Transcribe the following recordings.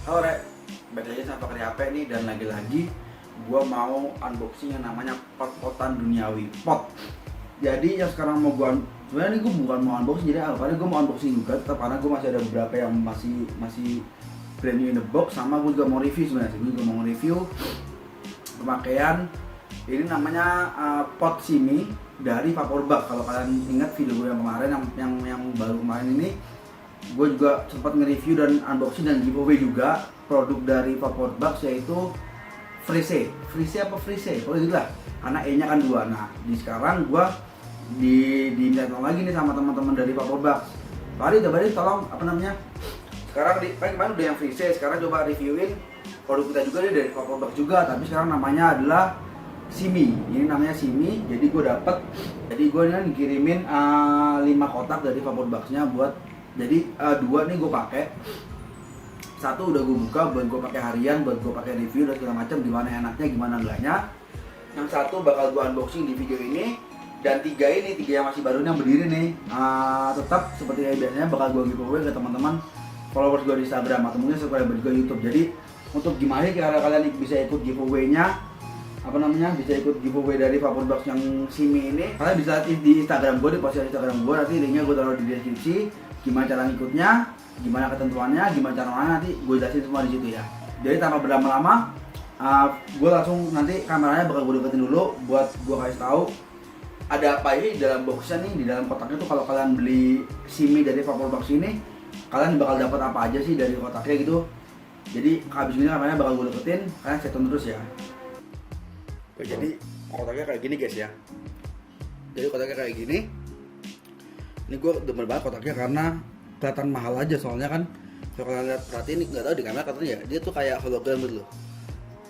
Halo Rek, balik lagi sama Pakri HP nih, dan lagi-lagi gue mau unboxing yang namanya pot-potan duniawi pot. Jadi yang sekarang mau gue, sebenarnya ini gue bukan mau unboxing, jadi karena gue mau unboxing juga, tetap karena gue masih ada beberapa yang masih brand new in the box, sama gue juga mau review sebenarnya. Gue juga mau review pemakaian ini namanya pot simi dari Vaporbucks. Kalau kalian ingat video gue yang kemarin, yang baru kemarin ini, gue juga sempat nge-review dan unboxing dan giveaway juga produk dari Vaporbucks, yaitu Freeze apa Freeze? Kalau gitu lah, karena E-nya kan 2. Nah, sekarang gue diminta lagi nih sama teman-teman dari Vaporbucks. Bari tolong sekarang kemarin udah yang Freeze, sekarang coba reviewin produk kita juga nih dari Vaporbucks juga, tapi sekarang namanya adalah Simi. Ini namanya Simi. Jadi gue ini dikirimin 5 kotak dari Vaporbucks-nya buat. Jadi 2 nih gue pakai. 1 udah gue buka buat gue pakai harian, buat gue pakai review dan segala macam, gimana enaknya gimana enggaknya. Yang 1 bakal gue unboxing di video ini, dan 3 yang masih baru yang berdiri nih, tetap seperti biasanya bakal gue giveaway ke teman-teman followers gue di Instagram atau mungkin subscriber juga YouTube. Jadi untuk gimana cara kalian bisa ikut giveaway-nya, bisa ikut giveaway dari Vaporbucks yang Simi ini, kalian bisa lihat di Instagram gue, di postingan Instagram gue, nanti linknya gue taruh di deskripsi. Gimana cara ngikutnya, gimana ketentuannya, gimana cara mana, nanti gue jelasin semua di situ ya. Jadi tanpa berlama-lama, gue langsung nanti kameranya bakal gue deketin dulu buat gue kasih tahu ada apa aja di dalam boxnya nih, di dalam kotaknya tuh. Kalau kalian beli Simi dari Vaporbucks ini, kalian bakal dapat apa aja sih dari kotaknya gitu. Jadi habis ini kameranya bakal gue deketin, kalian stay tune terus ya. Oke, jadi kotaknya kayak gini guys ya. Jadi kotaknya kayak gini. Ini gue demen banget kotaknya karena kelihatan mahal aja, soalnya kan kalau kalian lihat perhatiin, nggak tahu di kamera katanya ya, dia tuh kayak hologram gitu loh.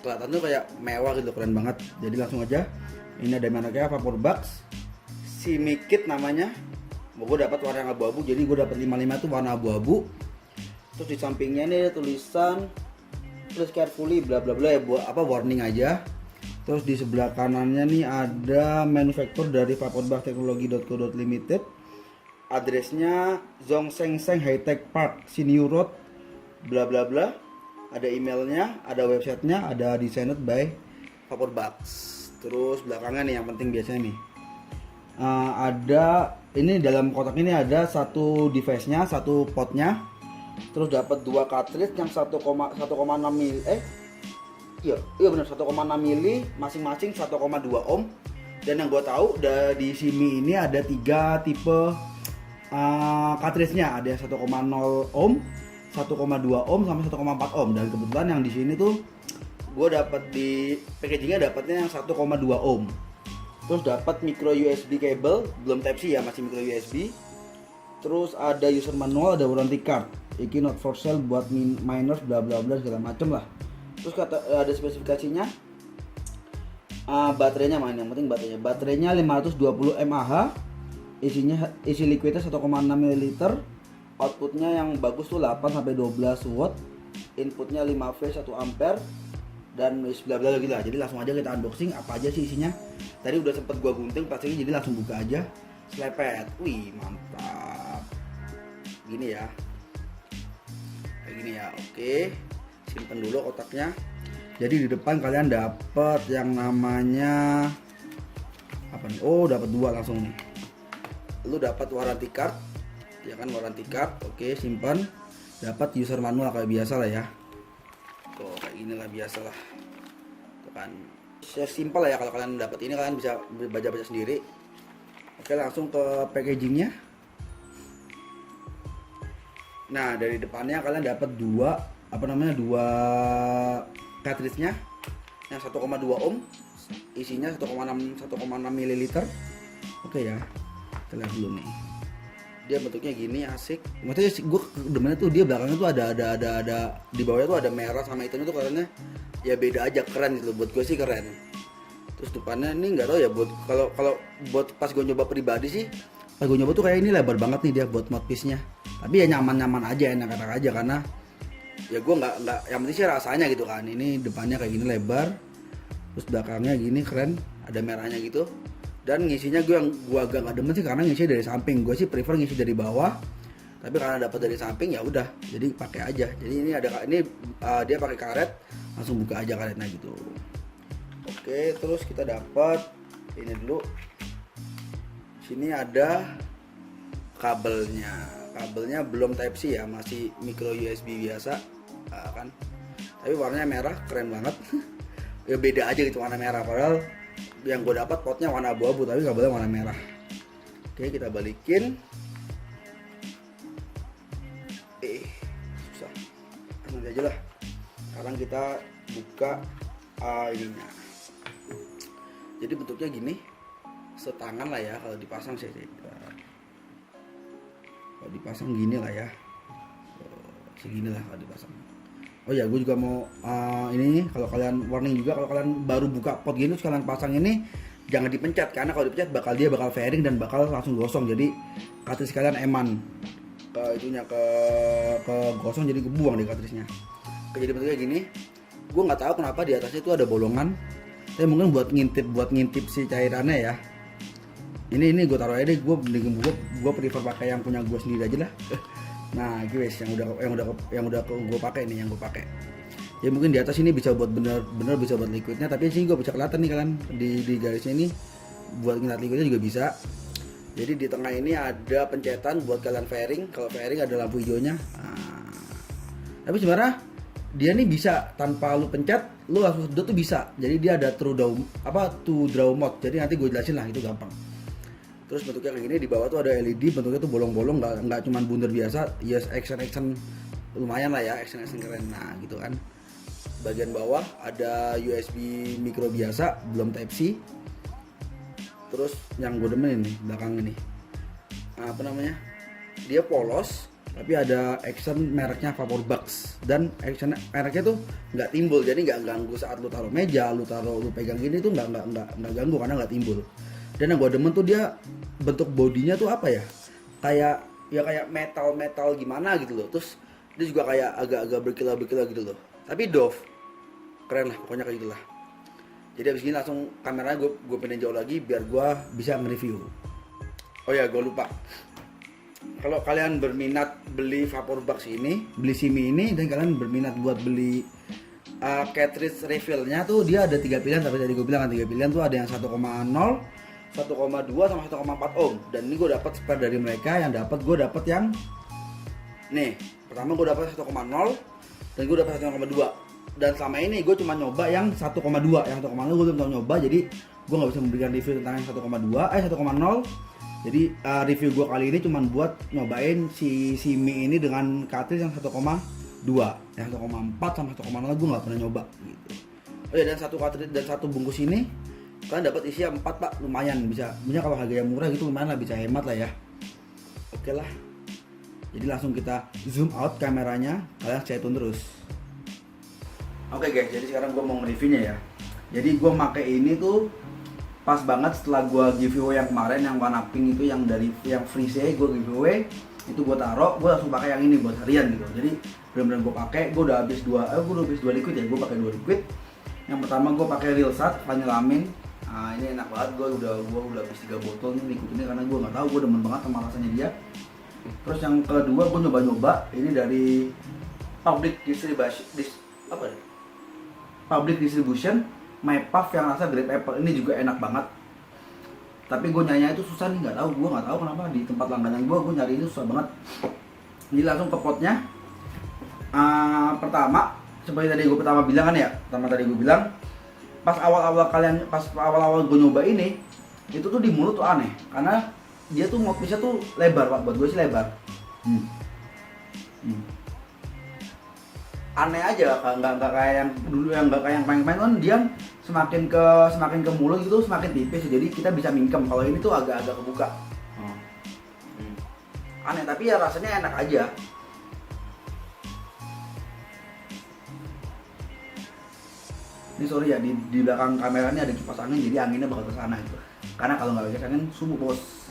Kelihatan tuh kayak mewah gitu, keren banget. Jadi langsung aja, ini ada mereknya Vaporbucks Simi Kit namanya. Gue dapat warna abu-abu, jadi gue dapat 55 tuh warna abu-abu. Terus di sampingnya ini ada tulisan please carefully bla bla bla ya, buat warning aja. Terus di sebelah kanannya nih ada manufacturer dari Vaporbucks Technology.co.limited. Adresnya Zhongsheng High Tech Park, Senior Road, bla bla bla. Ada emailnya, ada websitenya, ada designed by Vaporbucks. Terus belakangnya nih yang penting biasanya nih, ada ini dalam kotak ini ada 1 device-nya, 1 potnya. Terus dapat 2 cartridge yang 1,6 mili, iya benar, 1,6 mili masing-masing 1,2 ohm. Dan yang gue tahu di Simi ini ada 3 tipe cartridge-nya, ada yang 1,0 ohm, 1,2 ohm sama 1,4 ohm. Dan kebetulan yang di sini tuh gue dapat di packagingnya dapatnya yang 1,2 ohm. Terus dapat micro USB cable, belum Type C ya, masih micro USB. Terus ada user manual, ada warranty card, iki not for sale buat minors bla bla bla segala macem lah. Terus ada spesifikasinya, baterainya mana, yang penting baterainya 520 mAh, isi liquidnya 1,6 ml, outputnya yang bagus tuh 8 sampai 12 watt, inputnya 5V 1 ampere, dan bla bla gitu lah. Jadi langsung aja kita unboxing apa aja sih isinya. Tadi udah sempet gua gunting pastinya, jadi langsung buka aja. Selepet, wih mantap. Gini ya, kayak gini ya. Oke, simpen dulu kotaknya. Jadi di depan kalian dapet yang namanya apa nih? Oh, dapat 2 langsung nih. Lu dapat warranty card, ya kan, warranty card. Oke, simpan. Dapat user manual kayak biasa lah ya. Tuh kayak gini lah, biasa lah. Tuh kan, simpel lah ya. Kalau kalian dapat ini, kalian bisa baca-baca sendiri. Oke, langsung ke packagingnya. Nah, dari depannya kalian dapat 2 cartridge-nya yang 1,2 ohm, isinya 1,6 ml. Oke ya, kita lihat dulu nih. Dia bentuknya gini, asik. Maksudnya gue demennya tuh dia belakangnya tuh ada di bawahnya tuh ada merah sama hitamnya tuh, karena ya beda aja, keren gitu. Buat gue sih keren. Terus depannya ini nggak tahu ya, buat kalau buat pas gue nyoba pribadi sih, pas gue nyoba tuh kayak ini lebar banget nih dia buat mouthpiece-nya. Tapi ya nyaman aja, enak-enak aja, karena ya gue nggak yang penting sih rasanya gitu kan. Ini depannya kayak gini lebar, terus belakangnya gini keren, ada merahnya gitu. Dan ngisinya gue agak nggak demen sih, karena ngisi dari samping. Gue sih prefer ngisi dari bawah, tapi karena dapat dari samping ya udah, jadi pakai aja. Jadi ini dia pakai karet, langsung buka aja karetnya gitu. Oke, terus kita dapat ini dulu. Sini ada kabelnya belum Type C ya, masih micro USB biasa kan, tapi warnanya merah, keren banget. Ya beda aja gitu warna merah, padahal yang gue dapat potnya warna abu-abu tapi kabelnya warna merah. Oke, kita balikin. Susah, nanti aja lah. Sekarang kita buka ininya. Jadi bentuknya gini, setangan lah ya kalau dipasang sih. Kalau dipasang gini lah ya, segini lah kalau dipasang. Oh ya, gue juga mau ini kalau kalian warning juga, kalau kalian baru buka pot gini terus kalian pasang ini jangan dipencet, karena kalau dipencet bakal fairing dan bakal langsung gosong. Jadi cartridge kalian eman ke gosong, jadi kebuang di cartridge-nya. Jadi bentuknya gini. Gue nggak tahu kenapa di atasnya itu ada bolongan. Tapi mungkin buat ngintip si cairannya ya. Ini gue taruh aja deh. Gue prefer pakai yang punya gue sendiri aja lah. Nah, guys, yang udah gue pakai nih, yang gue pakai. Ya mungkin di atas ini bisa buat bener bisa buat liquidnya, tapi sini gue bisa kelihatan nih kalian di garisnya ini buat ngeliat liquidnya juga bisa. Jadi di tengah ini ada pencetan buat kalian fairing. Kalau fairing ada lampu hijaunya. Nah, tapi sebenarnya dia nih bisa tanpa lu pencet, lu langsung sedot tuh bisa. Jadi dia ada to draw mode. Jadi nanti gue jelasin lah, itu gampang. Terus bentuknya kayak gini, di bawah tuh ada LED, bentuknya tuh bolong-bolong, nggak cuma bundar biasa. Yes, action lumayan lah ya, action keren. Nah gitu kan. Bagian bawah ada USB micro biasa, belum Type C. Terus yang gue demen ini belakang ini, dia polos, tapi ada action mereknya VaporBucks, dan action mereknya tuh nggak timbul, jadi nggak ganggu saat lu taruh meja, lu pegang gini tuh nggak ganggu karena nggak timbul. Dan yang gue demen tuh dia bentuk bodinya tuh apa ya, kayak metal gimana gitu loh. Terus dia juga kayak agak berkilau gitu loh, tapi doff, keren lah pokoknya kayak gitulah. Jadi abis ini langsung kameranya gue pindahin jauh lagi biar gue bisa nge-review. Oh ya, gue lupa, kalau kalian berminat beli VaporBucks ini, beli Simi ini, dan kalian berminat buat beli cartridge refillnya tuh, dia ada 3 pilihan. Tapi tadi gue bilang kan 3 pilihan tuh, ada yang 1,0, 1,2 sama 1,4 ohm. Dan ini gue dapat spare dari mereka. Yang gue dapat yang nih, pertama gue dapat 1,0 dan gue dapat 1,2. Dan selama ini gue cuma nyoba yang 1,2. Yang 1,0 gue belum nyoba, jadi gue nggak bisa memberikan review tentang yang 1,0. Jadi review gue kali ini cuma buat nyobain si Simi ini dengan cartridge yang 1,2. Yang 1,4 sama 1,0 gue nggak pernah nyoba gitu. Oh ya, dan satu cartridge dan satu bungkus ini kalian dapat isi 4 pak, lumayan bisa. Punya kalau harganya murah gitu lumayan lah, bisa hemat lah ya. Oke lah. Jadi langsung kita zoom out kameranya, kalian stay tune terus. Oke guys, jadi sekarang gue mau nge-reviewnya ya. Jadi gue pakai ini tuh pas banget setelah gue giveaway yang kemarin, yang warna pink itu, yang free say gue giveaway itu, gue taruh, gue langsung pakai yang ini buat harian gitu. Jadi benar-benar gue pakai, gue udah habis 2 liquid ya, gue pakai 2 liquid. Yang pertama gue pakai Real Sat Vanillalamin. Nah, ini enak banget, gue udah habis 3 botol nih liquid ini, karena gue nggak tahu, gue demen banget sama rasanya dia. Terus yang kedua gue nyoba ini dari Public Distribution My Puff yang rasa grape apple. Ini juga enak banget, tapi gue nyarinya itu susah nih, nggak tahu kenapa di tempat langganan gue nyari itu susah banget. Jadi langsung ke potnya. Pertama, seperti tadi gue bilang kan ya, pas awal-awal gue nyoba ini, itu tuh di mulut tuh aneh, karena dia tuh mouthpiece-nya tuh lebar pak, buat gue sih lebar. Aneh aja, nggak kayak yang dulu, yang nggak kayak yang main-main kan, dia semakin ke mulut gitu semakin tipis, jadi kita bisa mingkem. Kalau ini tuh agak-agak kebuka. Aneh, tapi ya rasanya enak aja. Ini sorry ya, di belakang kameranya ada kipas angin, jadi anginnya bakal ke sana gitu. Karena kalau nggak kipas angin subuh bos.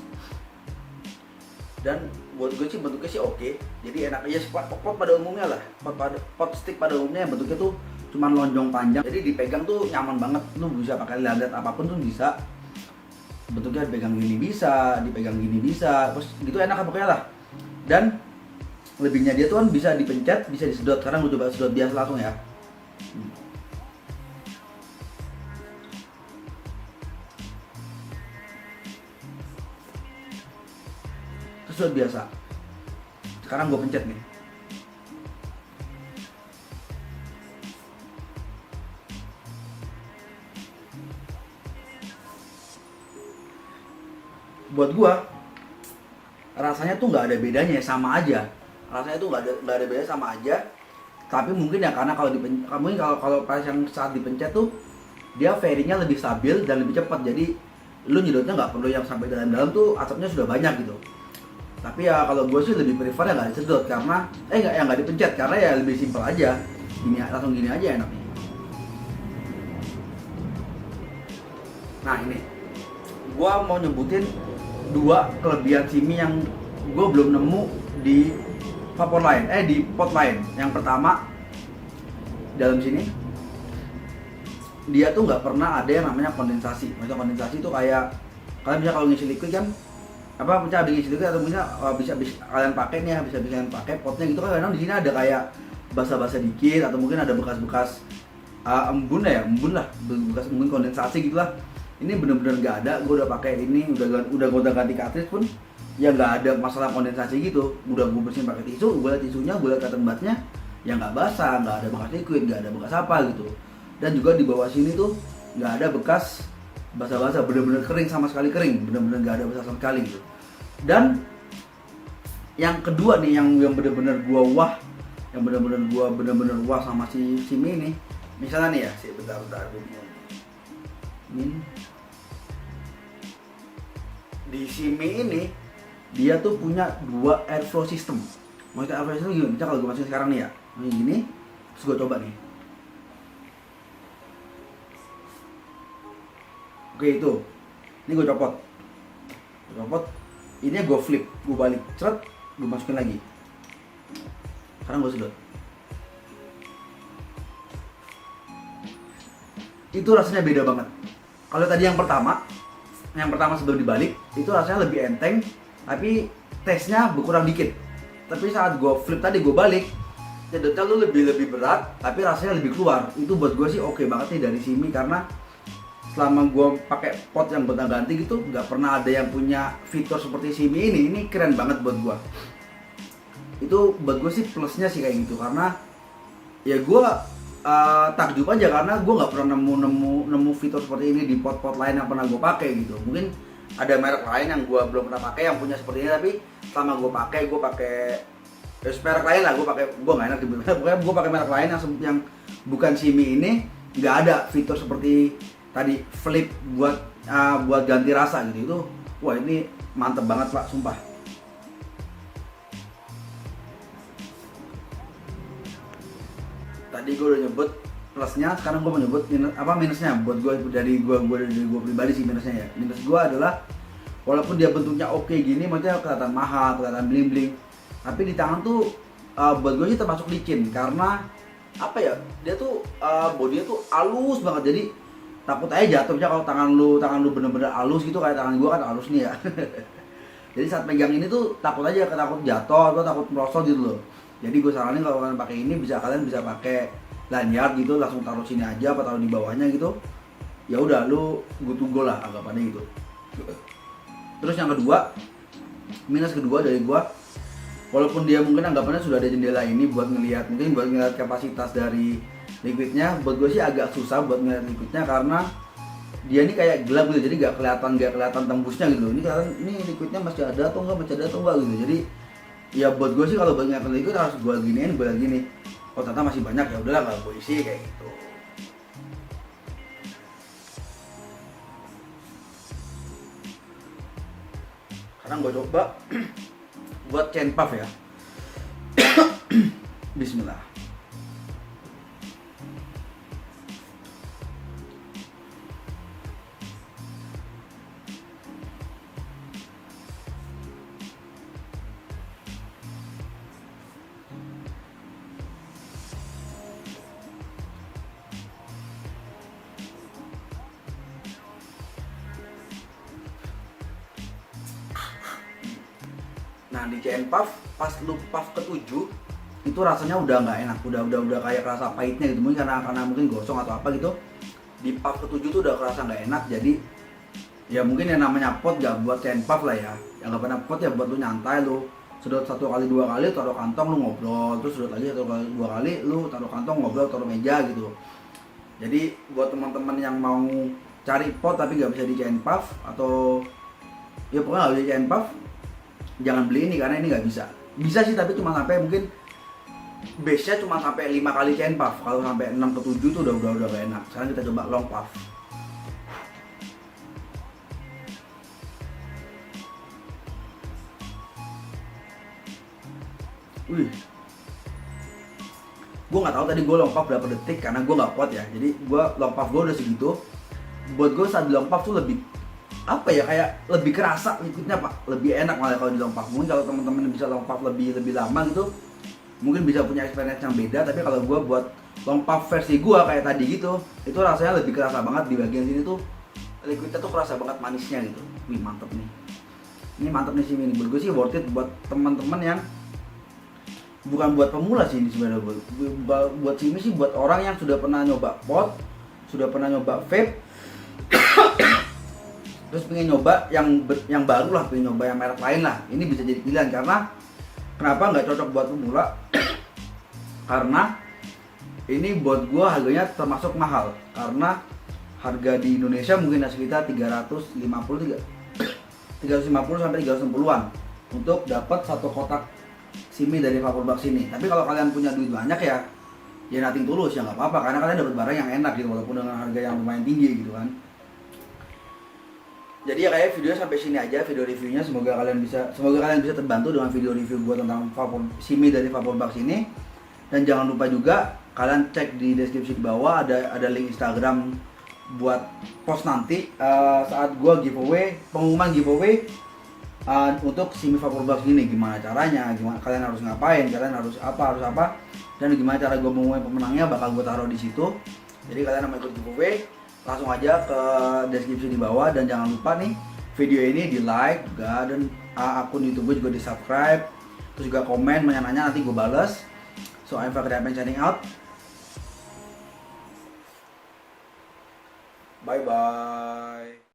Dan buat gue sih bentuknya sih oke. Jadi enak aja. Pot pada umumnya lah, pot stick pada umumnya bentuknya tuh cuman lonjong panjang, jadi dipegang tuh nyaman banget. Lu bisa pakai lihat apapun tuh bisa. Bentuknya dipegang gini bisa, terus gitu enak pokoknya lah. Dan Lebihnya dia tuh kan bisa dipencet, bisa disedot. Sekarang gue coba sedot biasa langsung ya. Sedot biasa. Sekarang gue pencet nih. Buat gue rasanya tuh nggak ada bedanya, sama aja. Rasanya tuh nggak ada bedanya, sama aja. Tapi mungkin ya karena kalau mungkin kalau pas yang saat dipencet tuh dia fairingnya lebih stabil dan lebih cepat. Jadi lu nyedotnya nggak perlu yang sampai dalam-dalam tuh asapnya sudah banyak gitu. Tapi ya kalau gue sih lebih prefer ya nggak disedot karena nggak dipencet karena ya lebih simpel aja. Gini langsung gini aja enaknya. Nah ini, gue mau nyebutin 2 kelebihan Simi yang gue belum nemu di vapor lain, di pot lain. Yang pertama, dalam sini dia tuh nggak pernah ada yang namanya kondensasi. Maksudnya kondensasi itu kayak kalian bisa kalau ngisi liquid kan, bisa ngisi liquid atau bisa kalian pakai nih ya, bisa kalian pakai potnya gitu kan. Kadang di sini ada kayak basah-basah dikit atau mungkin ada bekas-bekas embun lah, bekas embun kondensasi gitulah. Ini bener-bener nggak ada. Gue udah pakai ini, udah ganti cartridge pun ya nggak ada masalah kondensasi gitu. Udah gue bersihin pakai tisu, gue liat tisunya, gue liat cotton budnya ya nggak basah, nggak ada bekas liquid, nggak ada bekas apa gitu. Dan juga di bawah sini tuh nggak ada bekas basah-basah, bener-bener kering, sama sekali kering, bener-bener nggak ada basah sama sekali gitu. Dan yang kedua nih yang bener-bener gua wah, sama si Simi ini. Misalnya nih ya, bentar ini di Simi ini dia tuh punya 2 airflow system. Maksudnya airflow system gimana? Misalnya kalau gue masukin sekarang nih ya, ini gini, terus gue coba nih. Oke itu, ini gue copot, ini gue flip, gue balik, ceret, gue masukin lagi. Sekarang gue sedot. Itu rasanya beda banget. Kalau tadi yang pertama sebelum dibalik itu rasanya lebih enteng, tapi tesnya berkurang dikit. Tapi saat gue flip tadi, gue balik, sedotnya lu lebih berat, tapi rasanya lebih keluar. Itu buat gue sih oke banget nih dari Simi, karena selama gue pakai pot yang gonta-ganti gitu nggak pernah ada yang punya fitur seperti Simi ini. Ini keren banget buat gue. Itu buat gue sih plusnya sih kayak gitu, karena ya gue takjub aja karena gue nggak pernah nemu fitur seperti ini di pot-pot lain yang pernah gue pakai gitu. Mungkin ada merek lain yang gue belum pernah pakai yang punya seperti ini, tapi selama gue pakai merek lain lah, gue nggak enak dibilang, pokoknya gue pakai merek lain yang bukan Simi ini, nggak ada fitur seperti tadi flip buat ganti rasa gitu. Itu wah, ini mantep banget pak, sumpah. Tadi gue udah nyebut plusnya, sekarang gue mau nyebut minusnya. Buat gue dari gue pribadi sih minusnya ya. Minus gue adalah walaupun dia bentuknya oke gini, maksudnya kelihatan mahal, kelihatan bling-bling, tapi di tangan tuh buat gue sih termasuk licin, karena apa ya, dia tuh bodinya tuh halus banget. Jadi takut aja jatuh, misalnya kalau tangan lu bener-bener halus gitu, kayak tangan gue kan halus nih ya. Jadi saat pegang ini tuh takut jatuh atau takut merosot gitu loh. Jadi gue saranin kalau kalian pakai ini, kalian bisa pakai lanyard gitu, langsung taruh sini aja atau taruh di bawahnya gitu. Ya udah, lu good to go lah anggapannya gitu. Terus yang kedua, minus kedua dari gue, walaupun dia mungkin anggapannya sudah ada jendela ini buat ngelihat kapasitas dari liquidnya, buat gue sih agak susah buat ngelihat liquidnya karena dia ini kayak gelap gitu, jadi gak kelihatan tembusnya gitu. Ini kelihatan, ini liquidnya masih ada atau enggak gitu. Jadi ya buat gue sih kalau buat ngeliat liquid harus gue giniin, gue gini. Oh ternyata masih banyak, ya udahlah nggak gue isi kayak gitu. Sekarang gue coba buat chain puff ya. Bismillah. Nah di chain puff pas lu puff ke-7 itu rasanya udah nggak enak, udah kayak rasa pahitnya gitu, mungkin karena mungkin gosong atau apa gitu. Di puff ke-7 tuh udah kerasa nggak enak. Jadi ya mungkin yang namanya pot gak buat chain puff lah ya, yang nggak pernah pot ya buat lu nyantai, lu sedot 1 kali 2 kali taruh kantong lu ngobrol, terus sedot lagi 1 kali 2 kali lu taruh kantong ngobrol, taruh meja gitu. Jadi buat teman-teman yang mau cari pot tapi nggak bisa di chain puff, atau ya pokoknya nggak bisa di chain puff, jangan beli ini karena ini nggak bisa. Bisa sih tapi cuma sampai mungkin base-nya cuma sampai 5 kali chain puff. Kalau sampai 6 ke 7 tuh udah gak enak. Sekarang kita coba long puff. Wih, gue nggak tahu tadi gue long puff berapa detik karena gue nggak kuat ya. Jadi gue long puff gue udah segitu. Buat gue saat di long puff tuh lebih apa ya, kayak lebih kerasa liquidnya pak, lebih enak malah kalau di long puff. Mungkin kalau teman-teman bisa long puff lebih lama gitu, mungkin bisa punya experience yang beda. Tapi kalau gue buat long puff versi gue kayak tadi gitu, itu rasanya lebih kerasa banget di bagian sini tuh, liquidnya tuh kerasa banget manisnya gitu. Wih mantep nih, ini mantep nih sih ini. Buat gue sih worth it buat teman-teman yang bukan buat pemula sih ini sebenarnya. Buat sini sih buat orang yang sudah pernah nyoba pot, sudah pernah nyoba vape, terus pengen nyoba yang baru lah, pengen nyoba yang merek lain lah. Ini bisa jadi pilihan. Karena kenapa nggak cocok buat pemula? Karena ini buat gua harganya termasuk mahal. Karena harga di Indonesia mungkin sekitar 350 sampai 360-an untuk dapat 1 kotak Simi dari Vaporbox ini. Tapi kalau kalian punya duit banyak ya nothing tulus ya nggak apa-apa, karena kalian dapat barang yang enak gitu walaupun dengan harga yang lumayan tinggi gitu kan. Jadi ya kayak videonya sampai sini aja video reviewnya. Semoga kalian bisa terbantu dengan video review gua tentang Simi dari Vaporbox ini. Dan jangan lupa juga kalian cek di deskripsi di bawah ada link Instagram buat post nanti saat gua pengumuman giveaway untuk Simi Vaporbox ini. Gimana caranya, gimana kalian harus ngapain, kalian harus apa, dan gimana cara gue mengumumkan pemenangnya bakal gue taruh di situ. Jadi kalian mau ikut giveaway langsung aja ke deskripsi di bawah. Dan jangan lupa nih video ini di like juga, dan akun YouTube gue juga di subscribe, terus juga komen nanya nanti gue bales. So I'm Fakri Apen signing out. Bye bye.